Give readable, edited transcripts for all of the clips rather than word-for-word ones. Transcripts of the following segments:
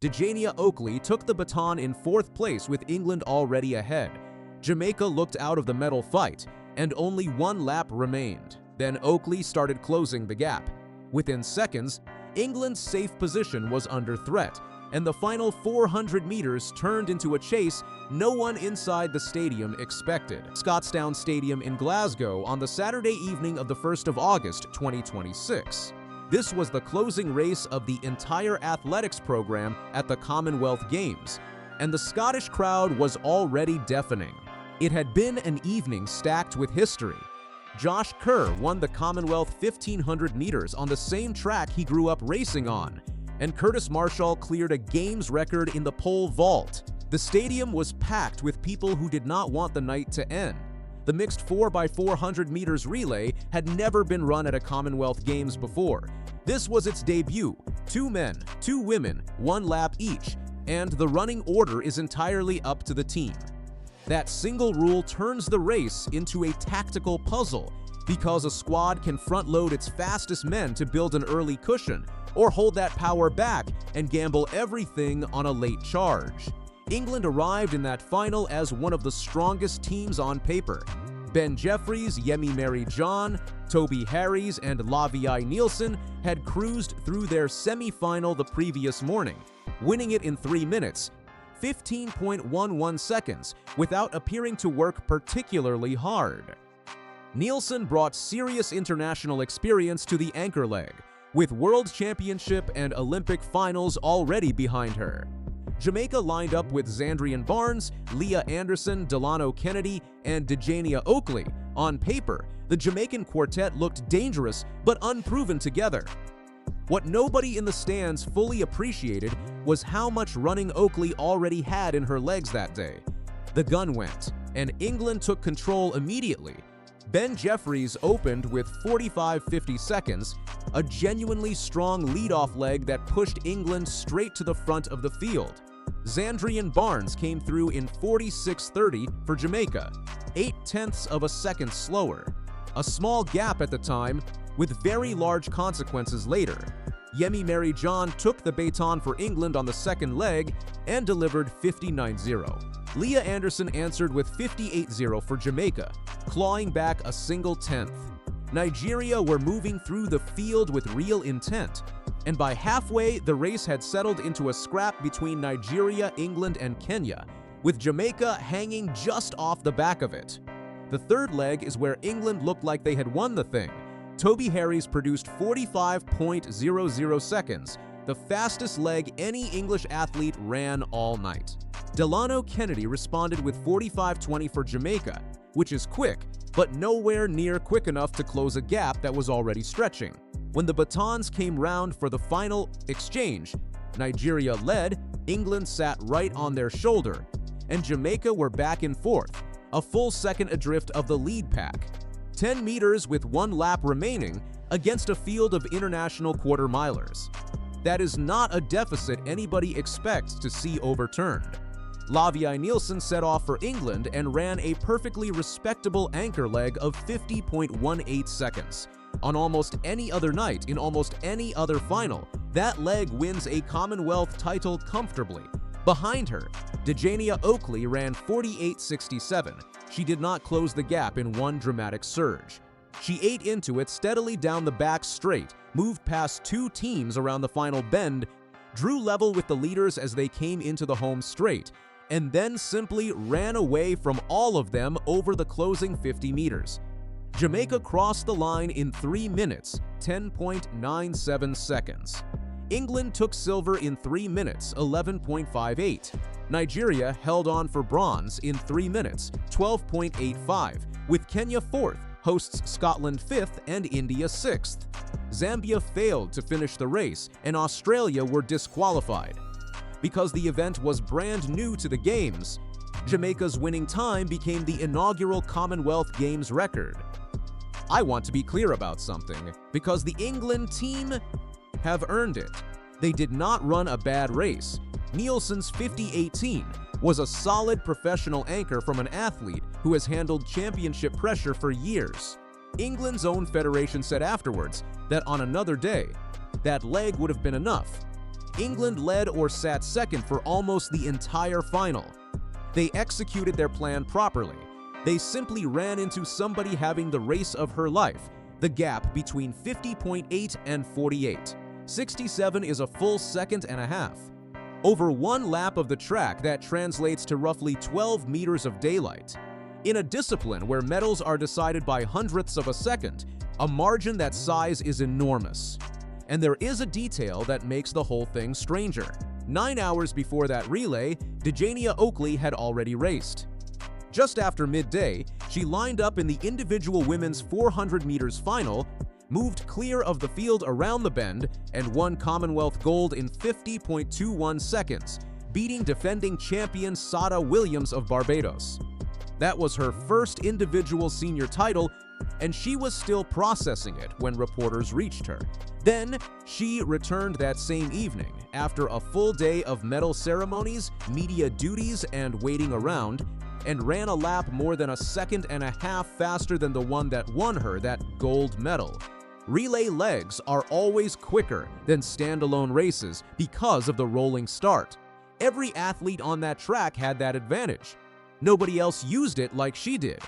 Dejanea Oakley took the baton in fourth place with England already ahead. Jamaica looked out of the medal fight, and only one lap remained. Then Oakley started closing the gap. Within seconds, England's safe position was under threat, and the final 400 meters turned into a chase no one inside the stadium expected. Scotstoun Stadium in Glasgow on the Saturday evening of the 1st of August, 2026. This was the closing race of the entire athletics program at the Commonwealth Games, and the Scottish crowd was already deafening. It had been an evening stacked with history. Josh Kerr won the Commonwealth 1500 meters on the same track he grew up racing on, and Curtis Marshall cleared a Games record in the pole vault. The stadium was packed with people who did not want the night to end. The mixed 4x400 meters relay had never been run at a Commonwealth Games before. This was its debut. 2 men, 2 women, 1 lap each, and the running order is entirely up to the team. That single rule turns the race into a tactical puzzle because a squad can front-load its fastest men to build an early cushion, or hold that power back and gamble everything on a late charge. England arrived in that final as one of the strongest teams on paper. Ben Jeffries, Yemi Mary-John, Toby Harries, and Lavi Nielsen had cruised through their semi-final the previous morning, winning it in 3 minutes, 15.11 seconds, without appearing to work particularly hard. Nielsen brought serious international experience to the anchor leg, with World Championship and Olympic finals already behind her. Jamaica lined up with Zandrian Barnes, Leah Anderson, Delano Kennedy, and Dejanea Oakley. On paper, the Jamaican quartet looked dangerous but unproven together. What nobody in the stands fully appreciated was how much running Oakley already had in her legs that day. The gun went, and England took control immediately. Ben Jeffries opened with 45.50 seconds, a genuinely strong leadoff leg that pushed England straight to the front of the field. Zandrian Barnes came through in 46.30 for Jamaica, 0.8 of a second slower. A small gap at the time, with very large consequences later. Yemi Mary-John took the baton for England on the second leg and delivered 59.0. Leah Anderson answered with 58.0 for Jamaica, clawing back a single tenth. Nigeria were moving through the field with real intent, and by halfway, the race had settled into a scrap between Nigeria, England, and Kenya, with Jamaica hanging just off the back of it. The third leg is where England looked like they had won the thing. Toby Harries produced 45.00 seconds, the fastest leg any English athlete ran all night. Delano Kennedy responded with 45.20 for Jamaica, which is quick, but nowhere near quick enough to close a gap that was already stretching. When the batons came round for the final exchange, Nigeria led, England sat right on their shoulder, and Jamaica were back in fourth, a full second adrift of the lead pack. 10 meters with 1 lap remaining against a field of international quarter-milers. That is not a deficit anybody expects to see overturned. Lavi Nielsen set off for England and ran a perfectly respectable anchor leg of 50.18 seconds. On almost any other night, in almost any other final, that leg wins a Commonwealth title comfortably. Behind her, Dejanea Oakley ran 48.67. She did not close the gap in one dramatic surge. She ate into it steadily down the back straight, moved past 2 teams around the final bend, drew level with the leaders as they came into the home straight, and then simply ran away from all of them over the closing 50 meters. Jamaica crossed the line in 3 minutes, 10.97 seconds. England took silver in 3 minutes, 11.58. Nigeria held on for bronze in 3 minutes, 12.85, with Kenya 4th, hosts Scotland 5th, and India 6th. Zambia failed to finish the race, and Australia were disqualified. Because the event was brand new to the Games, Jamaica's winning time became the inaugural Commonwealth Games record. I want to be clear about something, because the England team have earned it. They did not run a bad race. Nielsen's 50.18 was a solid professional anchor from an athlete who has handled championship pressure for years. England's own federation said afterwards that on another day, that leg would have been enough. England led or sat second for almost the entire final. They executed their plan properly. They simply ran into somebody having the race of her life, the gap between 50.8 and 48. 67 is a full second and a half. Over one lap of the track, that translates to roughly 12 meters of daylight. In a discipline where medals are decided by hundredths of a second, a margin that size is enormous. And there is a detail that makes the whole thing stranger. 9 hours before that relay, Dejanea Oakley had already raced. Just after midday, she lined up in the individual women's 400 meters final, moved clear of the field around the bend, and won Commonwealth gold in 50.21 seconds, beating defending champion Sada Williams of Barbados. That was her first individual senior title, and she was still processing it when reporters reached her. Then, she returned that same evening, after a full day of medal ceremonies, media duties, and waiting around, and ran a lap more than a second and a half faster than the one that won her that gold medal. Relay legs are always quicker than standalone races because of the rolling start. Every athlete on that track had that advantage. Nobody else used it like she did.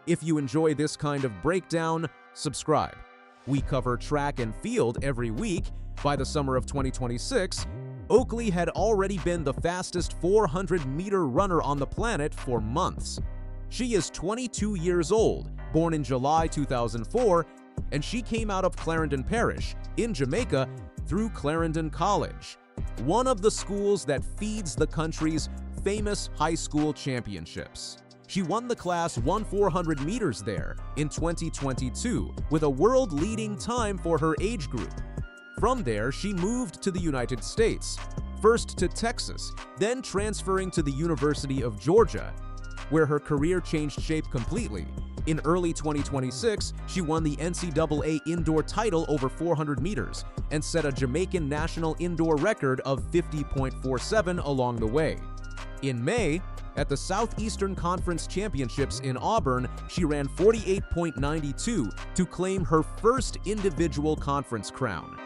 If you enjoy this kind of breakdown, subscribe. We cover track and field every week. By the summer of 2026, Oakley had already been the fastest 400-meter runner on the planet for months. She is 22 years old, born in July 2004, and she came out of Clarendon Parish, in Jamaica, through Clarendon College, one of the schools that feeds the country's famous high school championships. She won the Class 1 meters there in 2022 with a world-leading time for her age group. From there, she moved to the United States, first to Texas, then transferring to the University of Georgia, where her career changed shape completely. In early 2026, she won the NCAA indoor title over 400 meters and set a Jamaican national indoor record of 50.47 along the way. In May, at the Southeastern Conference Championships in Auburn, she ran 48.92 to claim her first individual conference crown.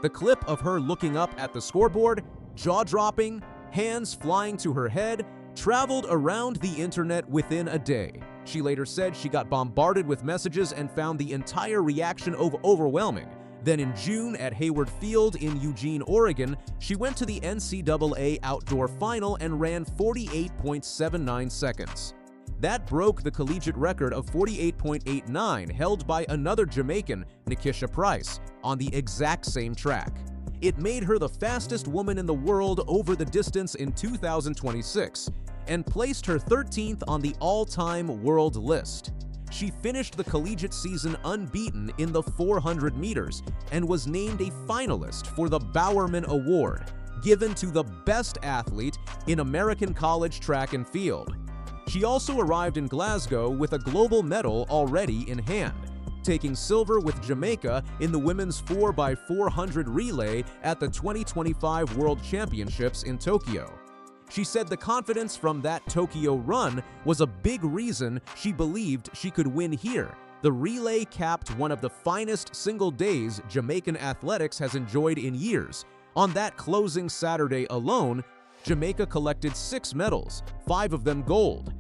The clip of her looking up at the scoreboard, jaw-dropping, hands flying to her head, traveled around the internet within a day. She later said she got bombarded with messages and found the entire reaction overwhelming. Then in June at Hayward Field in Eugene, Oregon, she went to the NCAA outdoor final and ran 48.79 seconds. That broke the collegiate record of 48.89 held by another Jamaican, Nikisha Price, on the exact same track. It made her the fastest woman in the world over the distance in 2026 and placed her 13th on the all-time world list. She finished the collegiate season unbeaten in the 400 meters and was named a finalist for the Bowerman Award, given to the best athlete in American college track and field. She also arrived in Glasgow with a global medal already in hand, taking silver with Jamaica in the women's 4x400 relay at the 2025 World Championships in Tokyo. She said the confidence from that Tokyo run was a big reason she believed she could win here. The relay capped one of the finest single days Jamaican athletics has enjoyed in years. On that closing Saturday alone, Jamaica collected 6 medals, 5 of them gold.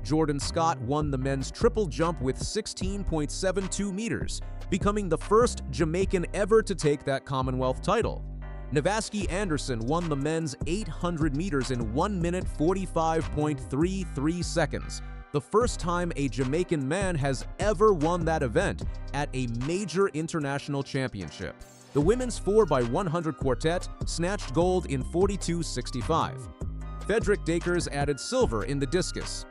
Jordan Scott won the men's triple jump with 16.72 meters, becoming the first Jamaican ever to take that Commonwealth title. Navaski Anderson won the men's 800 meters in 1 minute 45.33 seconds, the first time a Jamaican man has ever won that event at a major international championship. The women's 4x100 quartet snatched gold in 42.65. Frederick Dakers added silver in the discus.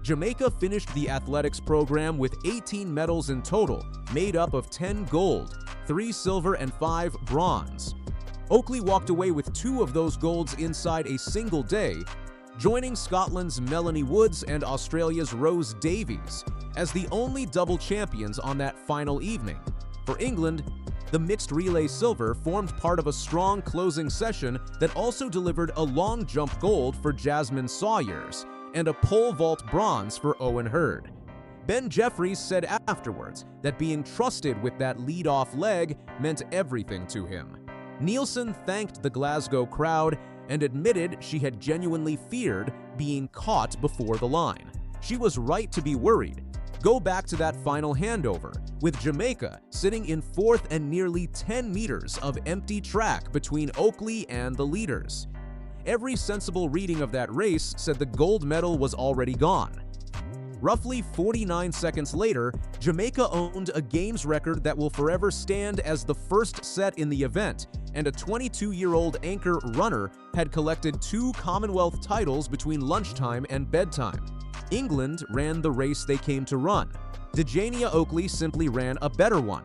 Jamaica finished the athletics program with 18 medals in total, made up of 10 gold, 3 silver, and 5 bronze. Oakley walked away with 2 of those golds inside a single day, joining Scotland's Melanie Woods and Australia's Rose Davies as the only double champions on that final evening. For England, the mixed relay silver formed part of a strong closing session that also delivered a long jump gold for Jasmine Sawyers and a pole vault bronze for Owen Hurd. Ben Jeffries said afterwards that being trusted with that lead-off leg meant everything to him. Nielsen thanked the Glasgow crowd and admitted she had genuinely feared being caught before the line. She was right to be worried. Go back to that final handover, with Jamaica sitting in fourth and nearly 10 meters of empty track between Oakley and the leaders. Every sensible reading of that race said the gold medal was already gone. Roughly 49 seconds later, Jamaica owned a games record that will forever stand as the first set in the event, and a 22-year-old anchor runner had collected 2 Commonwealth titles between lunchtime and bedtime. England ran the race they came to run. Dejanea Oakley simply ran a better one.